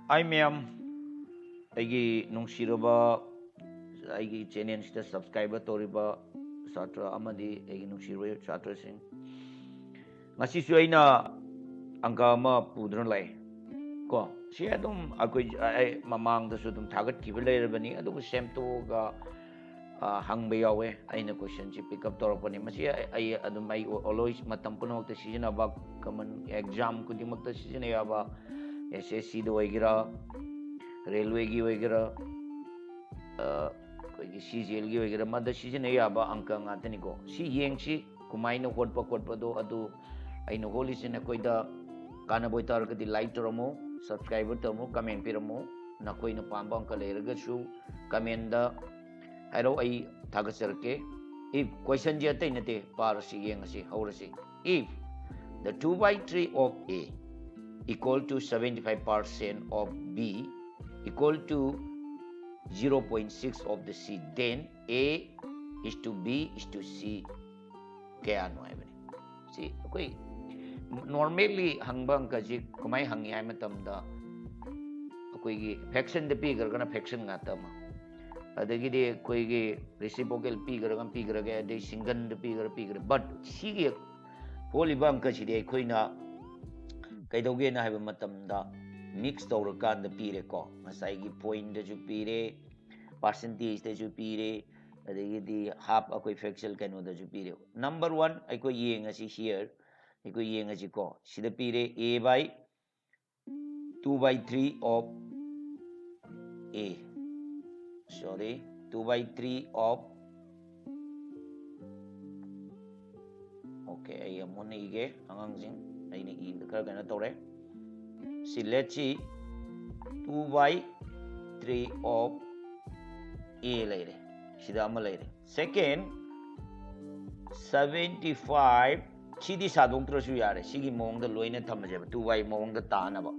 I ma'am ꯑꯩꯒꯤ ꯅꯨꯡꯁꯤꯔꯕ ꯑꯩꯒꯤ ꯆꯦꯅꯦꯜꯁꯤꯗ subscriber ꯇꯧꯔꯤꯕ ꯁꯥꯇ꯭ꯔ ꯑꯃꯗꯤ ꯑꯩꯒꯤ ꯅꯨꯡꯁꯤꯔꯕ ꯁꯥꯇ꯭ꯔꯁꯤꯡ ꯉꯁꯤꯁꯨ ꯑꯩꯅ ꯑꯪꯀ ꯑꯃ ꯄꯨꯗꯨꯅ ꯂꯥꯛꯑꯦ ꯀꯣ ꯁꯤ ꯑꯗꯨꯝ ꯑꯩ ꯃꯃꯥꯡꯗꯁꯨ ꯑꯗꯨꯝ ꯊꯥꯒꯠꯈꯤꯕ ꯂꯩꯔꯕꯅꯤ ꯑꯗꯨꯕꯨ ꯁꯦꯝꯇꯣꯛꯑꯒ ꯍꯪꯕ ꯌꯥꯎꯋꯦ ꯑꯩꯅ ꯀꯣꯏꯁꯟꯁꯤ ꯄꯤꯛ ꯑꯞ ꯇꯧꯔꯛꯄꯅꯤ ꯃꯁꯤ ꯑꯩ ꯑꯣꯜꯋꯦꯁ ꯃꯇꯝ ꯄꯨꯝꯅꯃꯛꯇ ꯁꯤꯖꯤꯟꯅꯕ ꯀꯃꯟ ꯑꯦꯛꯖꯥꯝ ꯈꯨꯗꯤꯡꯃꯛꯇ ꯁꯤꯖꯤꯟꯅ ꯌꯥꯕ SSCꯗ ꯑꯣꯏꯒꯦꯔꯥ ꯔꯦꯜꯋꯦꯒꯤ ꯑꯣꯏꯒꯦꯔꯥ ꯑꯩꯈꯣꯏꯒꯤ CGLꯒꯤ ꯑꯣꯏꯒꯦꯔꯥ ꯃꯗ ꯁꯤꯖꯤꯟꯅ ꯌꯥꯕ ꯑꯪꯀ ꯉꯥꯛꯇꯅꯤꯀꯣ ꯁꯤ ꯌꯦꯡꯁꯤ ꯀꯃꯥꯏꯅ ꯍꯣꯠꯄ ꯈꯣꯠꯄꯗꯣ ꯑꯗꯨ ꯑꯩꯅ ꯍꯣꯠꯂꯤꯁꯤꯅ ꯑꯩꯈꯣꯏꯗ ꯀꯥꯟꯅꯕ ꯑꯣꯏꯇꯥꯔꯒꯗꯤ ꯂꯥꯏꯛ ꯇꯧꯔꯝꯃꯨ ꯁꯕꯁꯀ꯭ꯔꯥꯏꯕꯔ ꯇꯧꯔꯝꯃꯨ ꯀꯃꯦꯟ ꯄꯤꯔꯝꯃꯨ ꯅꯈꯣꯏꯅ ꯄꯥꯝꯕ ꯑꯪꯀ ꯂꯩꯔꯒꯁꯨ ꯀꯃꯦꯟꯗ ꯍꯥꯏꯔꯛꯑꯣ ꯑꯩ ꯊꯥꯒꯠꯆꯔꯛꯀꯦ if ꯀꯣꯏꯁꯟꯁꯤ ꯑꯇꯩ ꯅꯠꯇꯦ ꯄꯥꯔꯁꯤ ꯌꯦꯡꯉꯁꯤ ꯍꯧꯔꯁꯤ if the 2/3 of A equal to 75% of B equal to 0.6 of the C, then A is to B is to C kayano haibani si akoi normally hangba angkaji kumai hangi hai matamda akoi gi fraction de pi gargana fraction ngata ma adagidi akoi gi reciprocal pi garga ade single de pi gar but si gi holiba angkaji de akoi na kaidoge na haiba matamda mix tꯧꯔꯀꯥꯟꯗ ꯄꯤꯔꯦꯀꯣ ꯉꯁꯥꯏꯒꯤ ꯄꯣꯏꯟꯗꯁꯨ ꯄꯤꯔꯦ ꯄꯥꯔꯁꯦꯟꯇꯦꯖꯇꯁꯨ ꯄꯤꯔꯦ ꯑꯗꯒꯤꯗꯤ half ꯑꯩꯈꯣꯏ ꯐ꯭ꯔꯦꯛꯆꯨꯑꯦꯜ ꯀꯩꯅꯣꯗꯁꯨ ꯄꯤꯔꯦ number 1 ꯑꯩꯈꯣꯏ ꯌꯦꯡꯉꯁꯤ ꯍꯤꯌꯔ ꯑꯩꯈꯣꯏ ꯌꯦꯡꯉꯁꯤꯀꯣ ꯁꯤꯗ ꯄꯤꯔꯦ A/2/3 of A sorry 2/3 of okay ꯑꯩ ꯑꯃꯨꯛ ꯏꯒꯦ ꯑꯉꯥꯡꯁꯤꯡ ꯑꯩꯅ ꯏꯕꯗ ꯈꯔ ꯀꯩꯅꯣ ꯇꯧꯔꯦ See, let's see 2/3 of A layer. Sida ama layer. Second 75 sidi sadong trasu yare. Sigi mong da loina thamaje 2y mong da tana ba.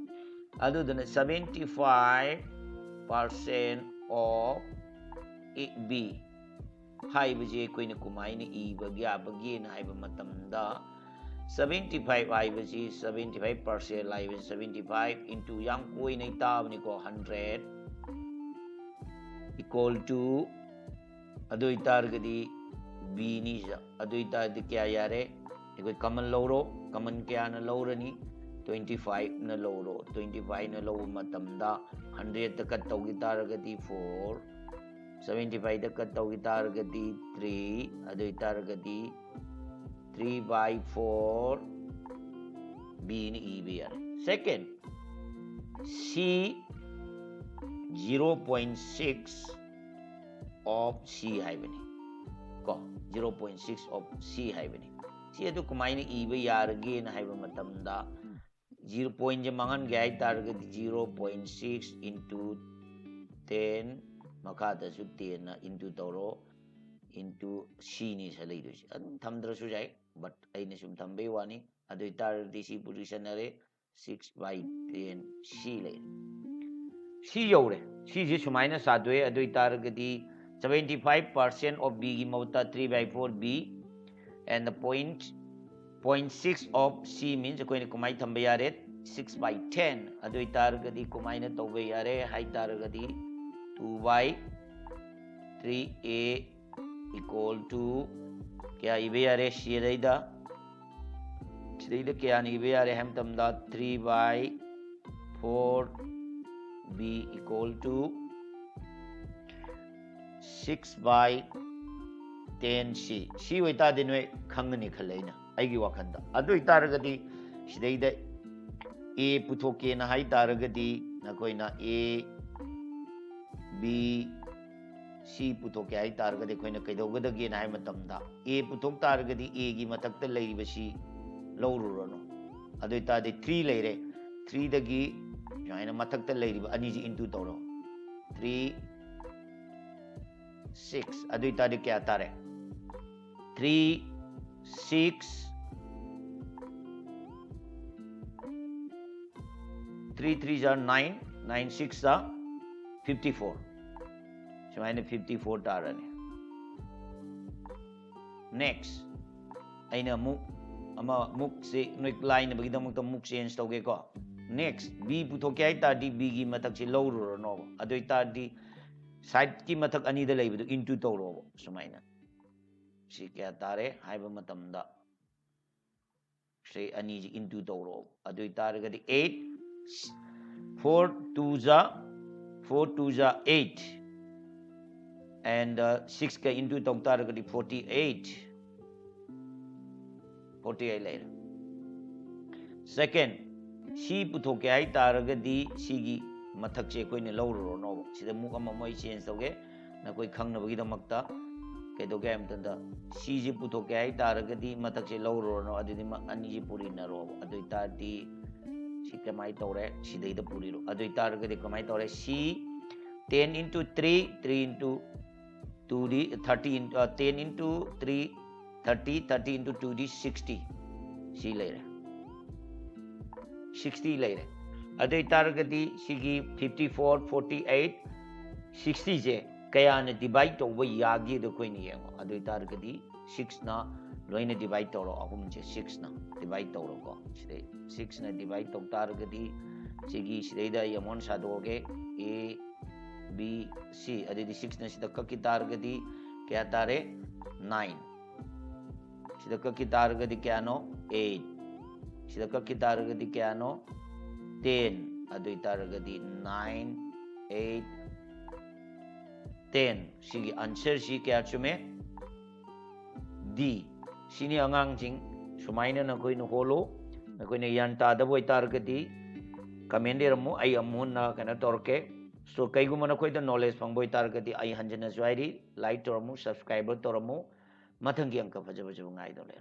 Adu dana 75% of B. Hai baje koi na kumai ni E bagya bagye na hai ba matamda 75 हाइबसी 75% live 75 into yang koi nei tab ni ko 100 equal to adoi targadi b ni adoi targadi kya yare ekoi common loro common kya na lorani 25 na loro 25 na low matamda 100 ta kat tawgi targadi 4 75 ta kat tawgi targadi 3 adoi targadi 3/4 B ni EBR. Second, C 0.6 of C haibani. Ko 0.6 of C haibani. C adu kumai ni EBR again haiba matamda 0 point je mangan gai target 0.6 into 10 makada su 10 na into toro into C ni sa lay dosi. Adum thamdra su jai but ay na sum thambe wani adoi tardi si position are 6/10 C lay. C yore. C ji sumaina sadwe adoi targadi 75% of B gi mauta 3/4 B and the 0.6 of C means koi ni kumai thambe yare 6/10 adoi targadi kumai na tawbe yare hai targadi 2/3A equal to kya ibe yare shiraida shiraida kya ni ibe yare ham tamda 3/4 B equal to 6/10 C C oita dinwe khangani khalaina aigi wakhanda adu itaragadi shiraida A puthoke na hai taragadi na koina A B C puthok ai targadi koina kaidogada ge na hai matamda A puthok targadi A gi matakta leiriba C lawrurano adoi tadi 3 leire 3 dagi jaina matakta leiriba ani ji into tawro 3 6 adoi tadi kya tare 3 6 3 3s are 9 9 6 are 54 sumaina 54 tarane next aina muk ama muk se noi line bagidamukta muk change tawge ko next b puthok ai ta di b gi matak chi low ro no adoi ta di side ki matak ani da lei bu into to ro sumaina si kya tare haiba matam da say ani ji into to ro adoi tare ga di 8 4 2 za 4 2 za 8 and 6 ka into tong tare ga di 48 48 later second si puthok ai tare ga di si gi mathak che koi ne low ro no sida muk ama moi change toge na koi khang na bagi da makta ke do game tanda si ji puthok ai tare ga di mathak che low ro no adi ma ani ji puri na ro adoi ta di si kamai tore si dei da puri ro adoi tare ga di kamai tore si 10 into 3 3 into 2 di 30 into 10 into 3 30 30 into 2 di 60 si le 60 le adai targadi sigi 54 48 60 je kaya na divide to wa yagi do koi ni yengo adai targadi 6 na loina divide to ro ahum je 6 na divide to ro ko side 6 na divide to targadi sigi side da yamon sa do ge a b c adai 6 na sida ka ki targadi kya tare 9 sida ka ki targadi kya no 8 sida ka ki targadi kya no 10 adoi targadi 9 8 10 sigi answer si kya chume d sini angang jing sumaina na koi no holo na koi ne yan ta da boy targadi comment ramu ai amun na kana torke so kai gu mana koi da knowledge phang boy targadi ai hanjana joiri like to ramu subscriber to ramu mathang gi angka faja faja ngai do le